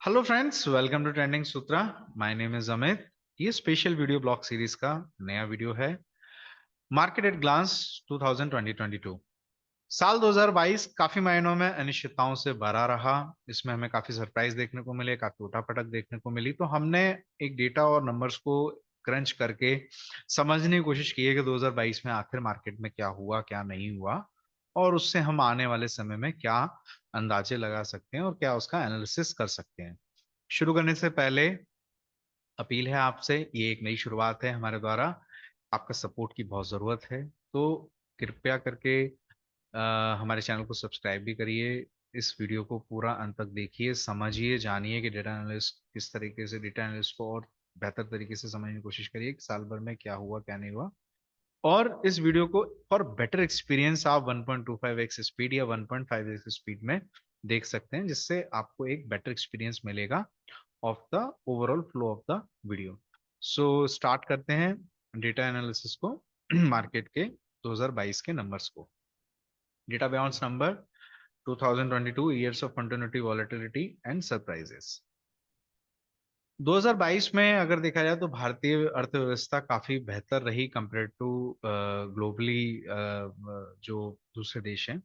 Hello friends, welcome to trending Sutra. My name is Amit. ये special video blog series का नया video है। Market at glance 2022। साल 2022 काफी मायनों में अनिश्चितताओं से भरा रहा। इसमें हमें काफी सरप्राइज देखने को मिले, काफी उठापटक देखने को मिली। तो हमने एक डेटा और नंबर्स को क्रंच करके समझने की कोशिश की है कि 2022 में आखिर मार्केट में क्या हुआ, क्या नहीं हुआ, और उससे हम आने वाले समय में क्या अंदाजे लगा सकते हैं और क्या उसका एनालिसिस कर सकते हैं। शुरू करने से पहले अपील है आपसे, ये एक नई शुरुआत है हमारे द्वारा। आपका सपोर्ट की बहुत ज़रूरत है, तो कृपया करके हमारे चैनल को सब्सक्राइब भी करिए। इस वीडियो को पूरा अंत तक देखिए, समझिए, जानिए कि डेटा एनालिस्ट किस तरीके से डेटा एनालिस्ट को और बेहतर तरीके से समझने की कोशिश करिए कि साल भर में क्या हुआ क्या नहीं हुआ। और इस वीडियो को फॉर बेटर एक्सपीरियंस आप 1.25x स्पीड या 1.5x स्पीड में देख सकते हैं, जिससे आपको एक बेटर एक्सपीरियंस मिलेगा of the overall flow of the video. So start करते हैं डेटा एनालिसिस को मार्केट के 2022 के नंबर्स को। Data bounce number 2022 years of continuity volatility and surprises. 2022 में अगर देखा जाए तो भारतीय अर्थव्यवस्था काफी बेहतर रही कंपेयर टू ग्लोबली, जो दूसरे देश हैं।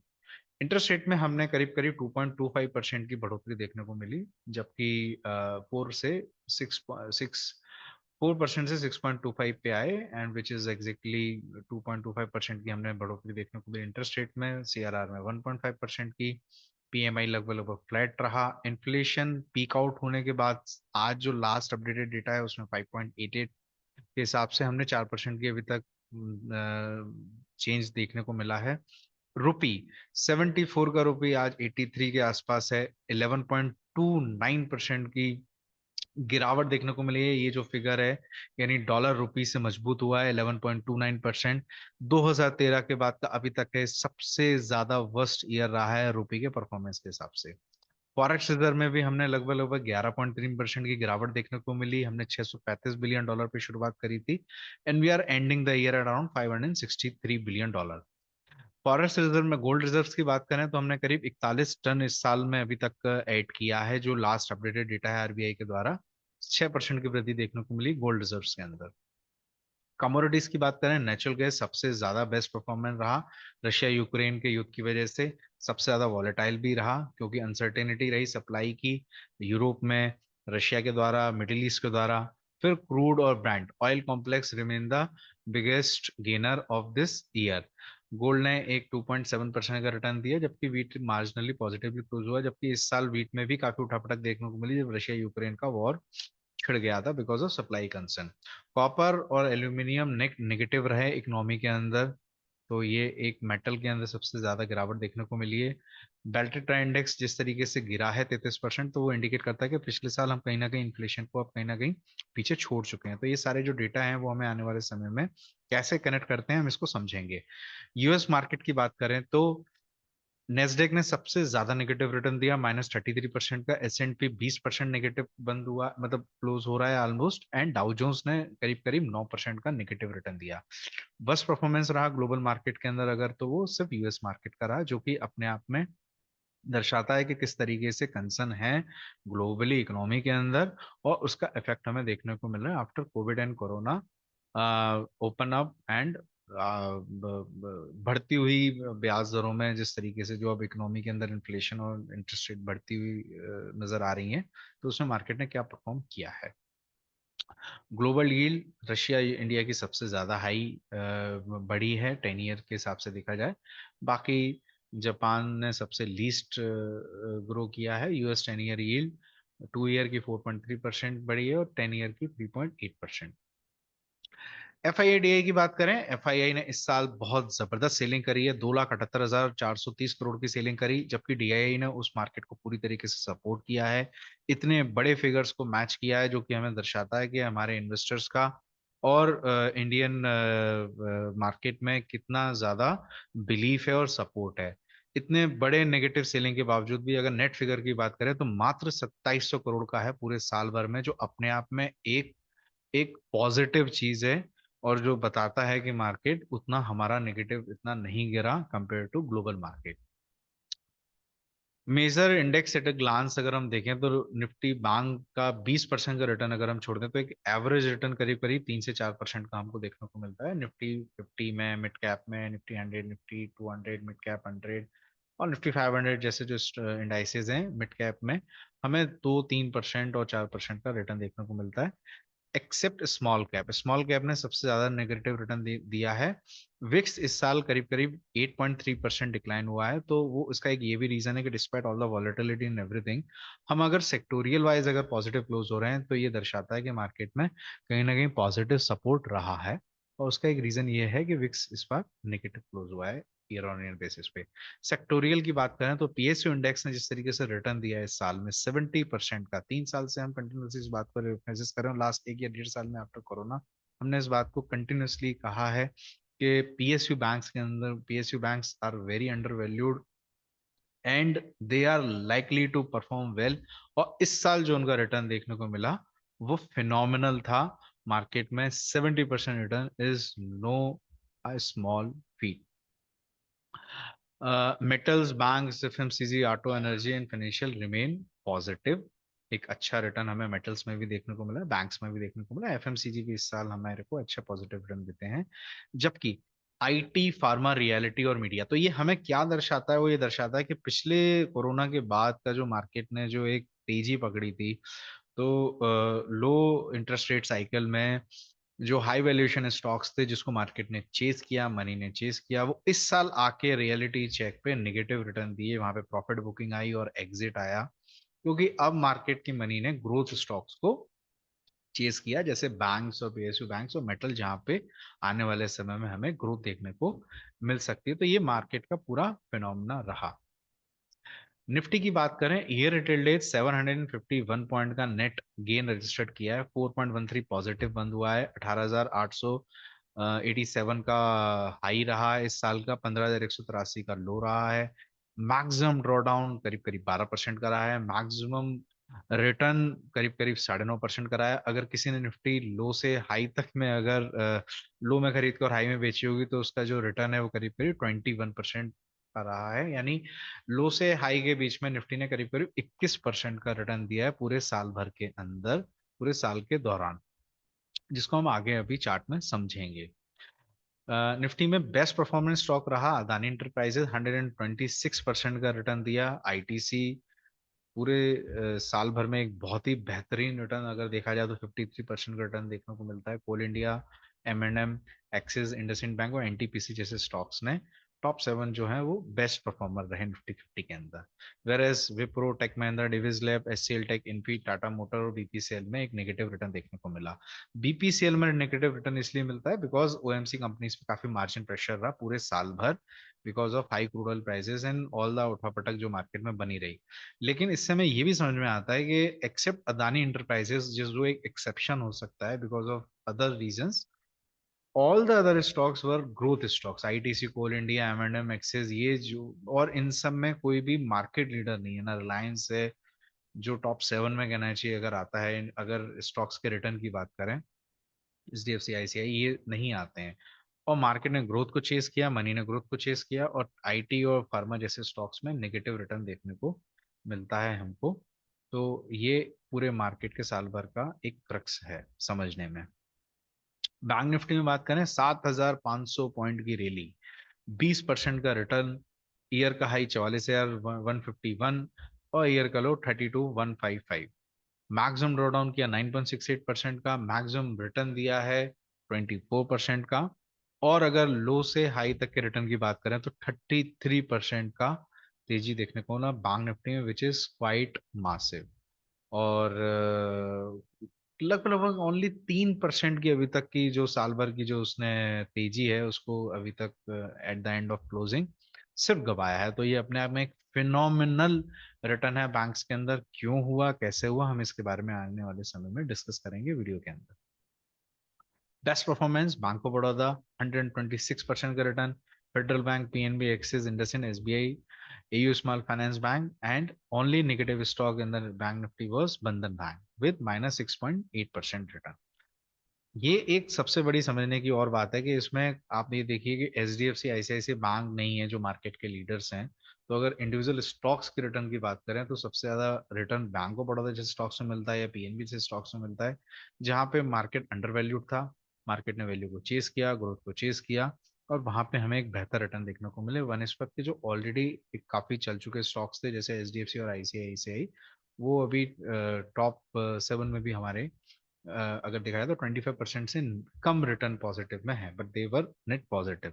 इंटरेस्ट रेट में हमने करीब करीब 2.25% की बढ़ोतरी देखने को मिली, जबकि 4% से 6.25 पे आए, एंड विच इज एग्जैक्टली 2.25% की हमने बढ़ोतरी देखने को मिली इंटरेस्ट रेट में। सीआरआर में 1.5% की। पीएमआई लगभग लगभग फ्लैट रहा। इन्फ्लेशन पीक आउट होने के बाद आज जो लास्ट अपडेटेड डेटा है उसमें 5.88 के हिसाब से हमने 4% की अभी तक चेंज देखने को मिला है। रुपी 74 का रुपी आज 83 के आसपास है। 11.29% की गिरावट देखने को मिली है। ये जो फिगर है, यानी डॉलर रुपी से मजबूत हुआ है 11.29%। 2013 के बाद का अभी तक है सबसे ज्यादा वर्स्ट ईयर रहा है रुपी के परफॉर्मेंस के हिसाब से। फॉरेक्स रिजर्व में भी हमने लगभग लगभग 11.3% की गिरावट देखने को मिली। हमने $635 बिलियन पे शुरुआत करी थी, and we are ending the year around $563 billion. Forest reserve में गोल्ड रिजर्व्स की बात करें तो हमने करीब 41 टन इस साल में अभी तक ऐड किया है, जो लास्ट अपडेटेड डेटा है आरबीआई के द्वारा। 6% की वृद्धि देखने को मिली गोल्ड रिजर्व्स के अंदर। कमोडिटीज की बात करें, नेचुरल गैस सबसे ज्यादा बेस्ट परफॉर्मेंस रहा। रशिया यूक्रेन के युद्ध की वजह से सबसे ज्यादा वॉलेटाइल भी रहा, क्योंकि अनसर्टेनिटी रही सप्लाई की यूरोप में, रशिया के द्वारा, मिडिल ईस्ट के द्वारा। फिर क्रूड और brand oil complex remain the biggest gainer of this year. Gold ने एक 2.7% का रिटर्न दिया, जबकि वीट मार्जिनली पॉजिटिवली क्लोज हुआ, जबकि इस साल वीट में भी काफी उठापटक देखने को मिली जब रशिया यूक्रेन का वॉर छिड़ गया था because of supply concern. Copper और एल्यूमिनियम नेगेटिव रहे इकोनॉमी के अंदर, तो ये एक मेटल के अंदर सबसे ज्यादा गिरावट देखने को मिली है। बेल्टेट्रा इंडेक्स जिस तरीके से गिरा है 33%, तो वो इंडिकेट करता है कि पिछले साल हम कहीं ना कहीं इन्फ्लेशन को अब कहीं ना कहीं पीछे छोड़ चुके हैं। तो ये सारे जो डेटा हैं वो हमें आने वाले समय में कैसे कनेक्ट करते हैं हम इसको समझेंगे। यूएस मार्केट की बात करें तो नेस्डेक ने सबसे ज्यादा नेगेटिव रिटर्न दिया, -33% का। एस एंड पी 20% नेगेटिव बंद हुआ, मतलब क्लोज हो रहा है ऑलमोस्ट, एंड डाउ जोन्स ने करीब करीब 9% का नेगेटिव रिटर्न दिया। बस परफॉर्मेंस रहा ग्लोबल मार्केट के अंदर अगर, तो वो सिर्फ यूएस मार्केट का रहा, जो कि अपने आप में दर्शाता है कि किस तरीके से कंसर्न है ग्लोबली इकोनॉमी के अंदर, और उसका इफेक्ट हमें देखने को मिल रहा है after Covid and corona open up, and बढ़ती हुई ब्याज दरों में जिस तरीके से जो अब इकोनॉमी के अंदर इन्फ्लेशन और इंटरेस्ट रेट बढ़ती हुई नजर आ रही है, तो उसमें मार्केट ने क्या परफॉर्म किया है। ग्लोबल यील्ड रशिया इंडिया की सबसे ज्यादा हाई बढ़ी है 10 ईयर के हिसाब से देखा जाए। बाकी जापान ने सबसे लीस्ट ग्रो किया है। यूएस 10 ईयर यील्ड 2 ईयर की 4.3% बढ़ी है और 10 ईयर की 3.8%। एफआईआई की बात करें, एफआईआई ने इस साल बहुत जबरदस्त सेलिंग करी है, 2,78,430 करोड़ की सेलिंग करी, जबकि डीआईआई ने उस मार्केट को पूरी तरीके से सपोर्ट किया है, इतने बड़े फिगर्स को मैच किया है, जो कि हमें दर्शाता है कि हमारे इन्वेस्टर्स का और इंडियन मार्केट में कितना ज्यादा बिलीफ है और सपोर्ट है। इतने बड़े नेगेटिव सेलिंग के बावजूद भी अगर नेट फिगर की बात करें तो मात्र 2700 करोड़ का है पूरे साल भर में, जो अपने आप में एक एक पॉजिटिव चीज है, और जो बताता है कि मार्केट उतना हमारा नेगेटिव इतना नहीं गिरा compare to global market. Major index at a glance अगर हम देखें तो निफ्टी बैंक का 20% का रिटर्न अगर हम छोड़ दें तो एक एवरेज रिटर्न करीब करीब 3 से 4% का हमको देखने को मिलता है निफ्टी 50 में, मिड कैप में, निफ्टी 100, निफ्टी 200, मिड कैप 100 और निफ्टी 500 जैसे जो इंडाइसेज हैं मिड कैप में, हमें 2-3% और 4% का रिटर्न देखने को मिलता है। एक्सेप्ट स्मॉल कैप ने सबसे ज्यादा नेगेटिव रिटर्न दिया है। विक्स इस साल करीब करीब 8.3% डिक्लाइन हुआ है, तो वो इसका एक ये भी रीजन है कि despite all the volatility in everything, हम अगर सेक्टोरियल वाइज अगर पॉजिटिव क्लोज हो रहे हैं तो ये दर्शाता है कि मार्केट में कहीं ना कहीं पॉजिटिव सपोर्ट रहा है। और उसका एक रीजन ये है कि विक्स इस बार नेगेटिव क्लोज हुआ है ईयर ऑन ईयर बेसिस पे। सेक्टोरियल की बात करें तो पीएसयू इंडेक्स ने जिस तरीके से रिटर्न दिया है इस साल में 70% का, 3 साल से हम कंटिन्यूसली इस बात पर मेसेज कर रहे हैं, लास्ट 1 या 1.5 साल में आफ्टर कोरोना हमने इस बात को कंटिन्यूसली कहा है कि पीएसयू बैंक्स के अंदर PSU banks are very undervalued and they are likely to perform well. और इस साल जो उनका रिटर्न देखने को मिला वो फिनोमिनल था। मार्केट में 70% return is no a small feat. Metals, banks, FMCG, auto, energy and financial remain positive. एक अच्छा रिटर्न हमें मेटल्स में भी देखने को मिला, बैंक्स में भी देखने को मिला, एफएमसीजी भी इस साल हमारे को अच्छा पॉजिटिव रिटर्न देते हैं। जबकि आईटी, फार्मा, रियलिटी और मीडिया, तो ये हमें क्या दर्शाता है, वो ये दर्शाता है कि पिछले कोरोना के बाद का जो मार्केट ने जो एक तेजी पकड़ी थी, तो लो इंटरेस्ट रेट साइकिल में जो हाई वैल्यूएशन स्टॉक्स थे जिसको मार्केट ने चेस किया, मनी ने चेस किया, वो इस साल आके रियलिटी चेक पे नेगेटिव रिटर्न दिए, वहां पे प्रॉफिट बुकिंग आई और एग्जिट आया। क्योंकि अब मार्केट की मनी ने ग्रोथ स्टॉक्स को चेस किया, जैसे बैंक्स और पीएसयू बैंक्स और मेटल, जहां पे आने वाले समय में हमें ग्रोथ देखने को मिल सकती है। तो ये मार्केट का पूरा फिनोमिना रहा। निफ्टी की बात करें, ईयर रिटेल डेज 751 पॉइंट का नेट गेन रजिस्टर्ड किया है, 4.13 पॉजिटिव बंद हुआ है, 18,887 का हाई रहा है इस साल का, 15,183 का लो रहा है। मैक्सिमम ड्रॉडाउन करीब करीब 12% का रहा है, मैक्सिमम रिटर्न करीब करीब 9.5% का रहा है। अगर किसी ने निफ्टी लो से हाई तक में अगर लो में खरीद कर और हाई में बेची होगी तो उसका जो रिटर्न है वो करीब करीब 21% का रहा है। यानी लो से हाई के बीच में निफ्टी ने करीब करीब 21% का रिटर्न दिया है पूरे साल भर के अंदर, पूरे साल के दौरान, जिसको हम आगे अभी चार्ट में समझेंगे। निफ्टी में बेस्ट परफॉर्मेंस स्टॉक रहा अदानी इंटरप्राइजेज, 126% का रिटर्न दिया। आईटीसी पूरे साल भर में एक बहुत ही बेहतरीन रिटर्न अगर देखा जाए तो 53% का रिटर्न देखने को मिलता है। कोल India, M&M, axis, IndusInd bank और एनटीपीसी जैसे स्टॉक्स ने टॉप 7 जो है वो बेस्ट परफॉर्मर रहे निफ्टी 50 के अंदर। वेरेस Wipro, Tech Mahindra, Divi's Lab, HCL Tech, Infy, Tata Motor और बीपीसीएल में एक नेगेटिव रिटर्न देखने को मिला। बीपीसीएल में नेगेटिव रिटर्न इसलिए मिलता है बिकॉज ओएमसी कंपनीज पे काफी मार्जिन प्रेशर रहा पूरे साल भर, because of high crude oil prices and all the उठापटक जो मार्केट में बनी रही। लेकिन इससे हमें ये भी समझ में आता है कि एक्सेप्ट अदानी इंटरप्राइजेस, जो एक एक्सेप्शन हो सकता है because of other reasons, all the other stocks were growth stocks, ITC, Coal India, M&M, Axis, ये जो, और इन सब में कोई भी मार्केट लीडर नहीं है ना। रिलायंस है जो टॉप 7 में कहना चाहिए अगर आता है, अगर स्टॉक्स के रिटर्न की बात करें, एचडीएफसी, आईसीआई, ये नहीं आते हैं। और मार्केट ने ग्रोथ को चेस किया, मनी ने ग्रोथ को चेस किया, और आईटी और फार्मा जैसे स्टॉक्स में नेगेटिव रिटर्न देखने को मिलता है हमको। तो ये पूरे मार्केट के साल भर का एक क्रक्स है समझने में। बैंक निफ्टी में बात करें, 7,500 पॉइंट की रैली, 20% का रिटर्न, ईयर का हाई 44,151 और ईयर का लो 32,155। मैक्सिमम ड्रॉडाउन किया 9.68% का, मैक्सिमम रिटर्न दिया है 24% का। और अगर लो से हाई तक के रिटर्न की बात करें तो 33% का तेजी देखने को ना बैंक निफ्टी में, विच इज क्वाइट मासिव। और लगभग लगभग ओनली 3% की अभी तक की जो साल भर की जो उसने तेजी है उसको अभी तक at the end of closing सिर्फ गवाया है। तो ये अपने आप में एक फिनोमिनल रिटर्न है बैंक्स के अंदर। क्यों हुआ, कैसे हुआ, हम इसके बारे में आने वाले समय में डिस्कस करेंगे वीडियो के अंदर। Best performance bank of Baroda, 126% का return. Federal bank, PNB, axis, IndusInd, SBI, AU small finance bank, and only negative stock in the bank Nifty was बंधन बैंक विद -6.8% रिटर्न। ये एक सबसे बड़ी समझने की और बात है कि इसमें आप ये देखिए कि H D F C, ICIC bank नहीं है जो मार्केट के लीडर्स हैं, तो अगर इंडिविजुअल स्टॉक्स के रिटर्न की बात करें तो सबसे ज्यादा रिटर्न बैंक ऑफ बड़ौदा जैसे स्टॉक्स में मिलता है या पीएनबी से स्टॉक्स में मिलता है, जहाँ पे मार्केट अंडर वैल्यूड था, मार्केट ने वैल्यू को चेस किया, ग्रोथ को चेस किया, और वहां पे हमें एक बेहतर रिटर्न देखने को मिले वनस्पत के जो ऑलरेडी काफी चल चुके स्टॉक्स थे जैसे एचडीएफसी और आईसीआईसीआई, वो अभी टॉप 7 में भी हमारे अगर देखा जाए तो 25% से कम रिटर्न पॉजिटिव में है, but they were net positive.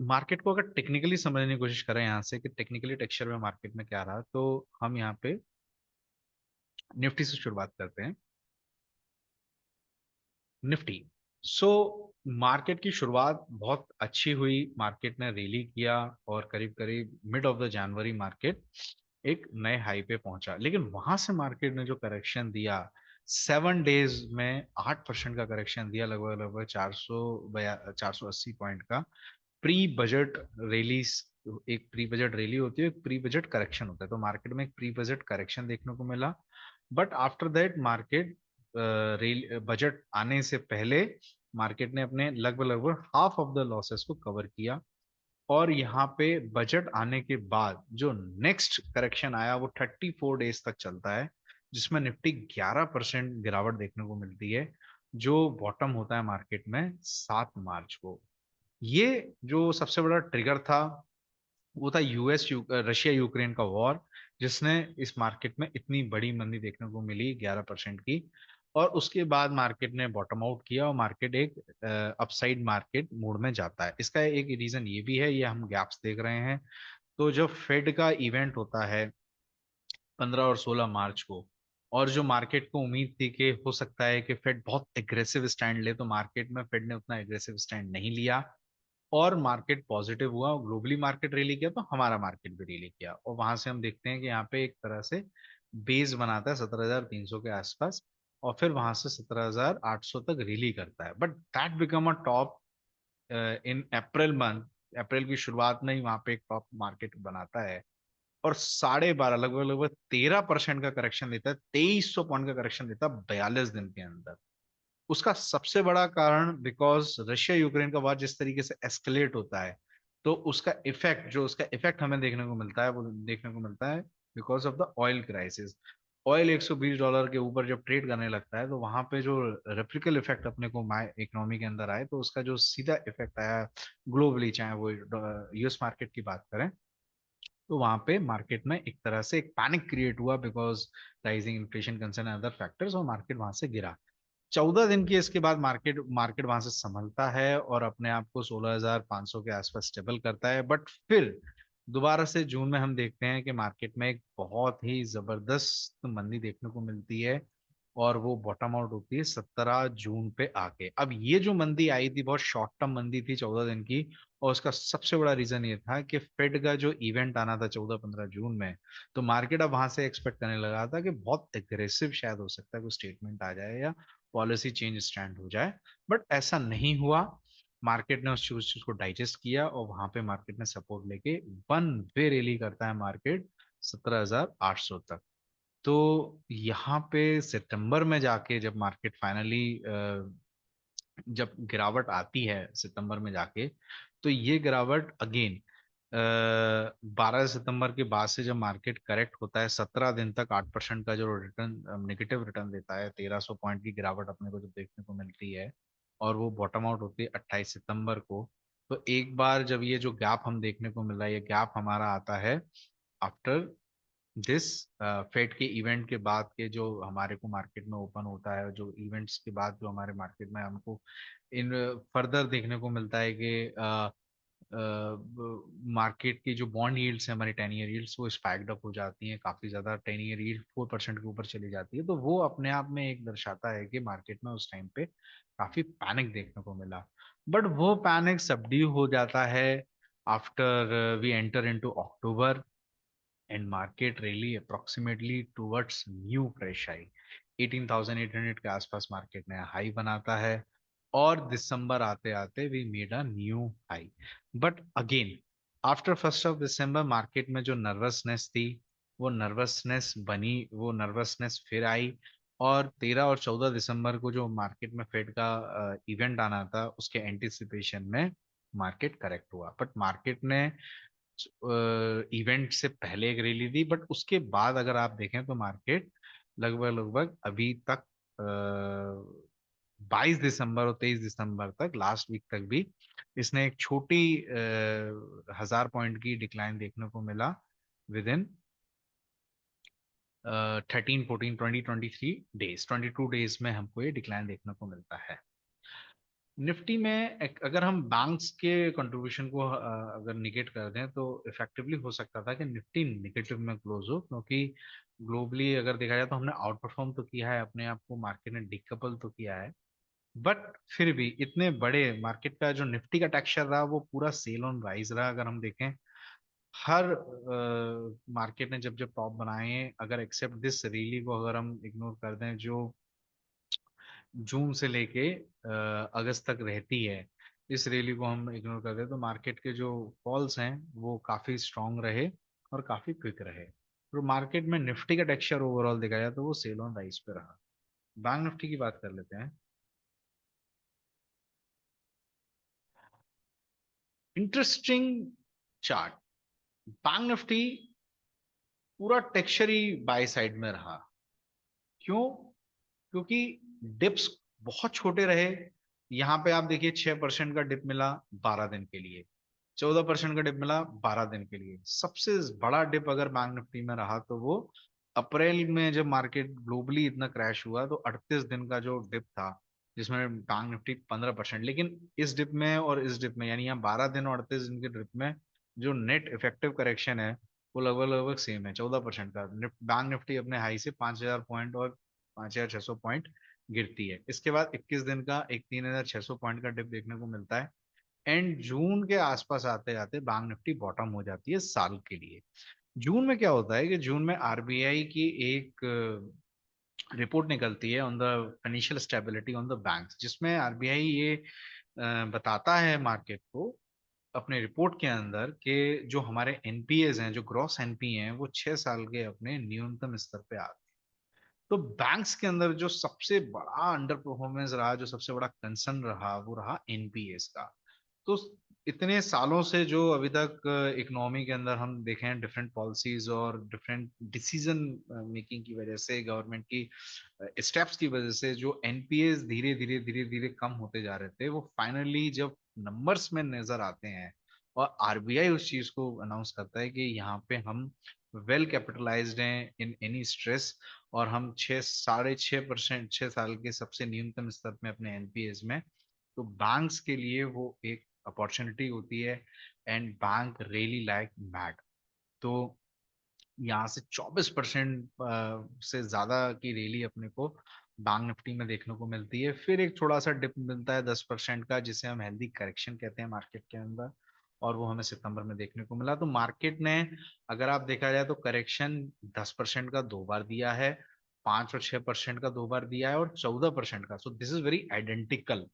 Market को अगर टेक्निकली समझने की कोशिश करें यहाँ से कि टेक्निकली टेक्सचर में मार्केट में क्या रहा, तो हम यहाँ पे निफ्टी से शुरुआत करते हैं। निफ्टी, सो मार्केट की शुरुआत बहुत अच्छी हुई, मार्केट ने रैली किया और करीब करीब mid of the January market एक नए हाई पे पहुंचा, लेकिन वहां से मार्केट ने जो करेक्शन दिया 7 डेज में 8% का करेक्शन दिया, लगभग लगभग 480 पॉइंट का। प्री बजट रैली, एक प्री बजट रैली होती है, एक प्री बजट करेक्शन होता है, तो मार्केट में एक प्री बजट करेक्शन देखने को मिला। But after that market rail budget आने से पहले मार्केट ने अपने लगभग लगभग हाफ ऑफ द लॉसेस को कवर किया, और यहाँ पे बजट आने के बाद जो नेक्स्ट करेक्शन आया वो 34 डेज तक चलता है, जिसमें निफ्टी 11% गिरावट देखने को मिलती है, जो बॉटम होता है मार्केट में 7 मार्च को। ये जो सबसे बड़ा ट्रिगर था वो था रशिया यूक्रेन का वॉर, जिसने इस मार्केट में इतनी बड़ी मंदी देखने को मिली 11% की, और उसके बाद मार्केट ने बॉटम आउट किया और मार्केट एक अपसाइड मार्केट मोड में जाता है। इसका एक रीजन ये भी है, ये हम गैप्स देख रहे हैं। तो जब फेड का इवेंट होता है 15 और 16 मार्च को, और जो मार्केट को उम्मीद थी कि हो सकता है कि फेड बहुत एग्रेसिव स्टैंड ले, तो मार्केट में फेड ने उतना एग्रेसिव स्टैंड नहीं लिया और मार्केट पॉजिटिव हुआ, ग्लोबली मार्केट रैली किया तो हमारा मार्केट भी रैली किया, और वहां से हम देखते हैं कि यहाँ पे एक तरह से बेस बनाता है 17,300 के आसपास, और फिर वहां से 17,800 तक रैली करता है, but that become a top in April month. April की शुरुआत में ही वहां पे एक टॉप मार्केट बनाता है, और 12.5 लगभग लगभग 13% का करेक्शन देता है, 2300 पॉइंट का करेक्शन देता है 42 दिन के अंदर। उसका सबसे बड़ा कारण बिकॉज रशिया यूक्रेन का वार जिस तरीके से एस्केलेट होता है, तो उसका इफेक्ट हमें देखने को मिलता है, वो देखने को मिलता है because of the oil crisis. Oil $120 के ऊपर जब ट्रेड करने लगता है, तो वहां पे जो रेप्लिकल इफेक्ट अपने को इकोनॉमी के अंदर आए, तो उसका जो सीधा इफेक्ट आया ग्लोबली, चाहे वो यूएस मार्केट की बात करें, तो वहां पे मार्केट में एक तरह से एक पैनिक क्रिएट हुआ because rising inflation concern other factors, और मार्केट वहां से गिरा। 14 दिन की इसके बाद मार्केट मार्केट वहां से संभलता है और अपने आप को 16,500 के आसपास स्टेबल करता है, बट फिर दोबारा से जून में हम देखते हैं कि मार्केट में एक बहुत ही जबरदस्त मंदी देखने को मिलती है, और वो बॉटम आउट होती है 17 जून पे आके। अब ये जो मंदी आई थी बहुत शॉर्ट टर्म मंदी थी 14 दिन की, और उसका सबसे बड़ा रीजन ये था कि फेड का जो इवेंट आना था 14-15 जून में, तो मार्केट अब वहां से एक्सपेक्ट करने लगा था कि बहुत एग्रेसिव शायद हो सकता है कोई स्टेटमेंट आ जाए या पॉलिसी चेंज स्टैंड हो जाए, बट ऐसा नहीं हुआ। मार्केट ने उस चीज को डाइजेस्ट किया और वहां पे मार्केट ने सपोर्ट लेके वन वे रैली करता है मार्केट 17,800 तक। तो यहाँ पे सितंबर में जाके जब मार्केट फाइनली जब गिरावट आती है सितंबर में जाके, तो ये गिरावट अगेन 12 सितंबर के बाद से जब मार्केट करेक्ट होता है 17 दिन तक 8% का जो रिटर्न नेगेटिव रिटर्न देता है, 1,300 पॉइंट की गिरावट अपने को जब देखने को मिलती है, और वो बॉटम आउट होती है 28 सितंबर को। तो एक बार जब ये जो गैप हम देखने को मिल रहा है, ये गैप हमारा आता है आफ्टर दिस फेड के इवेंट के बाद के, जो हमारे को मार्केट में ओपन होता है, जो इवेंट्स के बाद जो हमारे मार्केट में हमको इन फर्दर देखने को मिलता है कि मार्केट की जो बॉन्ड यील्ड्स है हमारी 10 ईयर यील्ड्स, वो स्पाइक्ड अप हो जाती हैं काफी ज्यादा, 10 ईयर यील्ड 4% के ऊपर चली जाती है, तो वो अपने आप में एक दर्शाता है कि मार्केट में उस टाइम पे काफी पैनिक देखने को मिला। बट वो पैनिक सबड्यू हो जाता है after we enter into October, and market rally approximately towards new fresh high 18,800 के आसपास मार्केट ने हाई बनाता है, और दिसंबर आते आते we made a new high. But again after 1 दिसंबर मार्केट में जो नर्वसनेस थी, वो नर्वसनेस बनी, वो नर्वसनेस फिर आई, और 13 और 14 दिसंबर को जो मार्केट में फेड का इवेंट आना था उसके एंटिसिपेशन में मार्केट करेक्ट हुआ, बट मार्केट ने इवेंट से पहले एक रैली दी, बट उसके बाद अगर आप देखें तो मार्केट लगभग लगभग अभी तक 22 दिसंबर और 23 दिसंबर तक, लास्ट वीक तक भी इसने एक छोटी 1000 पॉइंट की डिक्लाइन देखने को मिला विद इन 13 14 20 23 डेज, 22 डेज में हमको ये डिक्लाइन देखने को मिलता है। निफ्टी में अगर हम बैंक्स के कंट्रीब्यूशन को अगर निगेट कर दें तो इफेक्टिवली हो सकता था कि निफ्टी निगेटिव में क्लोज हो, क्योंकि ग्लोबली अगर देखा जाए तो हमने आउट परफॉर्म तो किया है अपने आप को, मार्केट ने डिकपल तो किया है, बट फिर भी इतने बड़े मार्केट का जो निफ्टी का टेक्सचर रहा वो पूरा सेल ऑन राइज रहा। अगर हम देखें हर मार्केट ने जब जब टॉप बनाए हैं, अगर एक्सेप्ट दिस रैली को अगर हम इग्नोर कर दें जो जून से लेके अगस्त तक रहती है, इस रैली को हम इग्नोर कर दें तो मार्केट के जो फॉल्स हैं वो काफी स्ट्रांग रहे और काफी क्विक रहे। तो मार्केट में निफ्टी का टेक्सचर ओवरऑल देखा जाए तो वो सेल ऑन राइज पे रहा। बैंक निफ्टी की बात कर लेते हैं। Interesting chart. बैंक निफ्टी पूरा टेक्सचर ही बाय साइड में रहा। क्यों? क्योंकि डिप्स बहुत छोटे रहे। यहाँ पे आप देखिए 6% का डिप मिला 12 दिन के लिए, 14% का डिप मिला 12 दिन के लिए। सबसे बड़ा डिप अगर बैंक निफ्टी में रहा तो वो अप्रैल में, जब मार्केट ग्लोबली इतना क्रैश हुआ तो 38 दिन का जो डिप था जिसमें बैंक निफ्टी 15%। लेकिन इस डिप में और इस डिप में, यानी यहाँ 12 दिन और 38 दिन के डिप में जो नेट इफेक्टिव करेक्शन है वो लगभग लगभग सेम है, 14% का। बैंक निफ्टी अपने हाई से 5000 पॉइंट और 5600 पॉइंट गिरती है। इसके बाद 21 दिन का एक 3600 पॉइंट का डिप देखने को मिलता है। एंड जून के आसपास आते आते बैंक निफ्टी बॉटम हो जाती है साल के लिए। जून में क्या होता है कि जून में आरबीआई की एक रिपोर्ट निकलती है on the financial stability on the banks, जिसमें आरबीआई ये बताता है मार्केट को अपने रिपोर्ट के अंदर कि जो हमारे एनपीएज हैं, जो ग्रॉस एनपीए हैं, वो 6 साल के अपने न्यूनतम स्तर पे आ गए। तो बैंक्स के अंदर जो सबसे बड़ा अंडर परफॉर्मेंस रहा, जो सबसे बड़ा कंसर्न रहा, वो रहा एनपीएस का। तो इतने सालों से जो अभी तक इकोनॉमी के अंदर हम देखें डिफरेंट पॉलिसीज और डिफरेंट डिसीजन मेकिंग की वजह से, गवर्नमेंट की स्टेप्स की वजह से जो एनपीएस धीरे धीरे धीरे धीरे कम होते जा रहे थे, वो फाइनली जब नंबर्स में नजर आते हैं और आरबीआई उस चीज को अनाउंस करता है कि यहाँ पे हम वेल कैपिटलाइज्ड हैं इन एनी स्ट्रेस, और हम 6 साढ़े 6%, 6 साल के सबसे न्यूनतम स्तर में अपने एनपीएस में, तो बैंक्स के लिए वो एक अपॉर्चुनिटी होती है। And bank really like mad. तो यहाँ से 24% से ज्यादा की रैली अपने को बैंक निफ्टी में देखने को मिलती है। फिर एक थोड़ा सा डिप मिलता है 10% का, जिसे हम हेल्दी करेक्शन कहते हैं मार्केट के अंदर, और वो हमें सितंबर में देखने को मिला। तो मार्केट ने, अगर आप देखा जाए तो करेक्शन 10% का 2 बार दिया है, 5 और 6% का 2 बार दिया है, और 14% का। So this is very identical.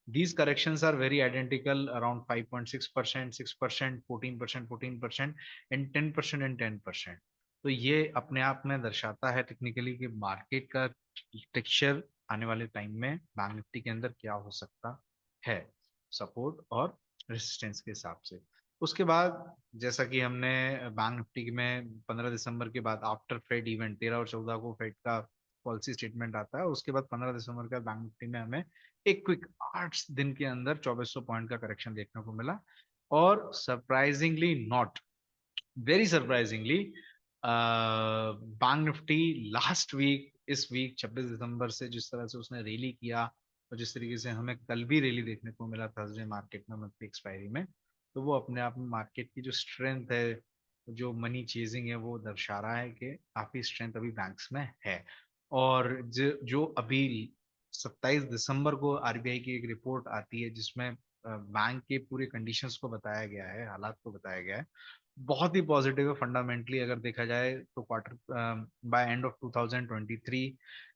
These corrections are very identical, around 5.6%, 6%, 14%, 14% and 10% and 10%। तो ये अपने आप में दर्शाता है टेक्निकली कि मार्केट का टेक्सचर आने वाले टाइम में बैंक निफ्टी के अंदर क्या हो सकता है, सपोर्ट और रेसिस्टेंस के हिसाब से। उसके बाद जैसा कि हमने बैंक निफ्टी में 15 दिसंबर के बाद आफ्टर फेड इवेंट 13 और 14 को फेड का पॉलिसी स्टेटमेंट आता है, उसके बाद 15 दिसंबर का बैंक निफ्टी में हमें एक क्विक 8 दिन के अंदर 2400 पॉइंट का करेक्शन देखने को मिला। और surprisingly not, very surprisingly, bank Nifty last week, इस वीक 26 दिसंबर से जिस तरह से उसने रैली किया और जिस तरीके से हमें कल भी रैली देखने को मिला थर्सडे मार्केट में मंथली एक्सपायरी में, तो वो अपने आप में मार्केट की जो स्ट्रेंथ है, जो मनी चेजिंग है, वो दर्शा रहा है कि काफी स्ट्रेंथ अभी बैंक्स में है। और जो अभी 27 दिसंबर को आरबीआई की एक रिपोर्ट आती है जिसमें बैंक के पूरे कंडीशंस को बताया गया है, हालात को बताया गया है, बहुत ही पॉजिटिव है फंडामेंटली। अगर देखा जाए तो quarter by end of 2023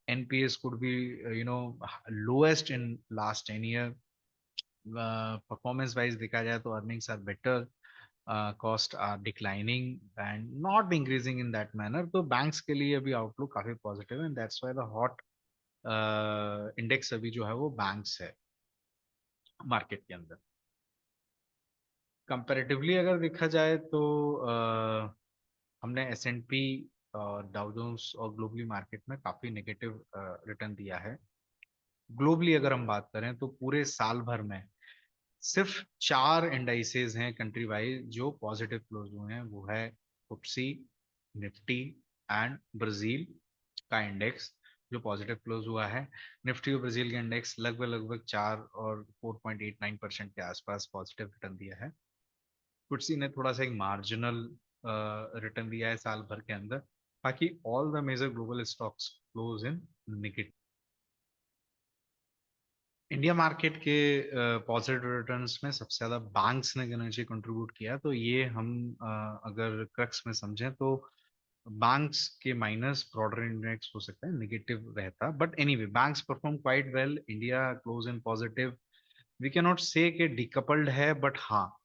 NPS could be lowest in last 10 year. Performance wise देखा जाए तो earnings are better, cost are declining and not increasing in that manner. तो बैंक्स के लिए अभी आउटलुक काफी पॉजिटिव है, and that's why the hot index अभी जो है वो बैंक्स है मार्केट के अंदर। कंपैरेटिवली अगर देखा जाए तो हमने S&P और डाउ जोन्स और ग्लोबली मार्केट में काफी नेगेटिव रिटर्न दिया है। ग्लोबली अगर हम बात करें तो पूरे साल भर में सिर्फ 4 इंडाइसेस हैं कंट्री वाइज जो पॉजिटिव क्लोज हुए हैं, वो है FTSE, निफ्टी एंड ब्राजील का इंडेक्स जो पॉजिटिव क्लोज हुआ है। निफ्टी और ब्राजील के इंडेक्स लगभग लगभग 4 और 4.89% के आसपास पॉजिटिव रिटर्न दिया है। FTSE ने थोड़ा सा एक मार्जिनल रिटर्न दिया है साल भर के अंदर। बाकी all the major global stocks close in negative. India market के पॉजिटिव रिटर्न्स में सबसे ज्यादा बैंक्स ने एनर्जी कंट्रीब्यूट किया, तो ये हम अगर क्रक्स में समझें तो बैंक्स के माइनस ब्रॉडर इंडेक्स हो सकता है नेगेटिव रहता, but anyway banks perform quite well, India close in positive. We can not say कि डिकपल्ड है, बट हाँ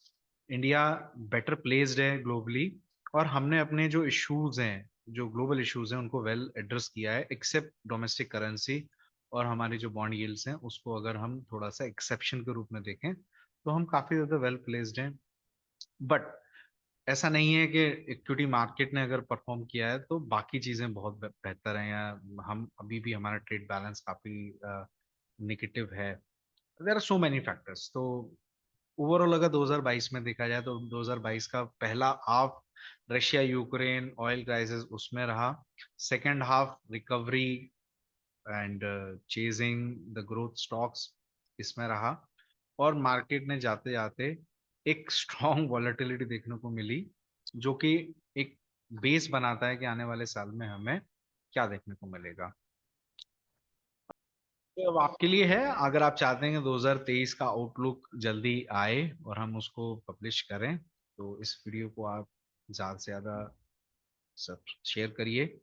इंडिया बेटर प्लेस्ड है ग्लोबली। और हमने अपने जो इश्यूज हैं, जो ग्लोबल इश्यूज हैं, उनको वेल एड्रेस किया है, एक्सेप्ट डोमेस्टिक करेंसी और हमारी जो बॉन्ड यील्ड्स हैं उसको अगर हम थोड़ा सा एक्सेप्शन के रूप में देखें तो हम काफी ज्यादा वेल प्लेस्ड हैं। बट ऐसा नहीं है कि इक्विटी मार्केट ने अगर परफॉर्म किया है तो बाकी चीजें बहुत बेहतर हैं, या हम अभी भी हमारा ट्रेड बैलेंस काफी निगेटिव है। There are so many factors. तो ओवरऑल अगर 2022 में देखा जाए तो 2022 का पहला half Russia Ukraine oil crisis उसमें रहा, second half recovery and chasing the growth stocks इसमें रहा, और मार्केट ने जाते जाते एक स्ट्रॉन्ग वॉलेटिलिटी देखने को मिली जो कि एक बेस बनाता है कि आने वाले साल में हमें क्या देखने को मिलेगा। तो अब आपके लिए है, अगर आप चाहते हैं कि 2023 का आउटलुक जल्दी आए और हम उसको पब्लिश करें तो इस वीडियो को आप ज़्यादा से ज़्यादा सब शेयर करिए।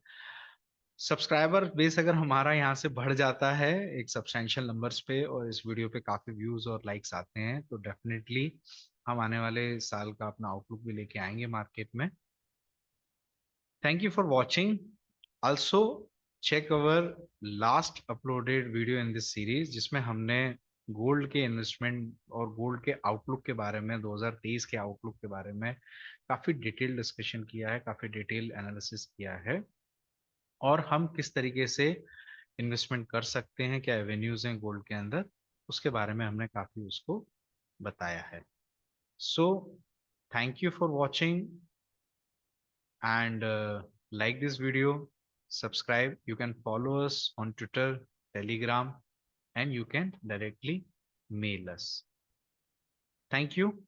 सब्सक्राइबर बेस अगर हमारा यहाँ से बढ़ जाता है एक सब्सटेंशियल नंबर्स पे और इस वीडियो पे काफ़ी व्यूज़ और लाइक्स आते हैं तो डेफिनेटली हम आने वाले साल का अपना आउटलुक भी लेके आएंगे मार्केट में। Thank you for watching. Also check our last uploaded video in this series जिसमें हमने गोल्ड के इन्वेस्टमेंट और गोल्ड के आउटलुक के बारे में, 2023 के आउटलुक के बारे में काफ़ी डिटेल डिस्कशन किया है, काफ़ी डिटेल एनालिसिस किया है, और हम किस तरीके से इन्वेस्टमेंट कर सकते हैं, क्या एवेन्यूज हैं गोल्ड के अंदर, उसके बारे में हमने काफ़ी उसको बताया है। So thank you for watching and like this video, subscribe. You can follow us on Twitter, Telegram, and you can directly mail us. Thank you.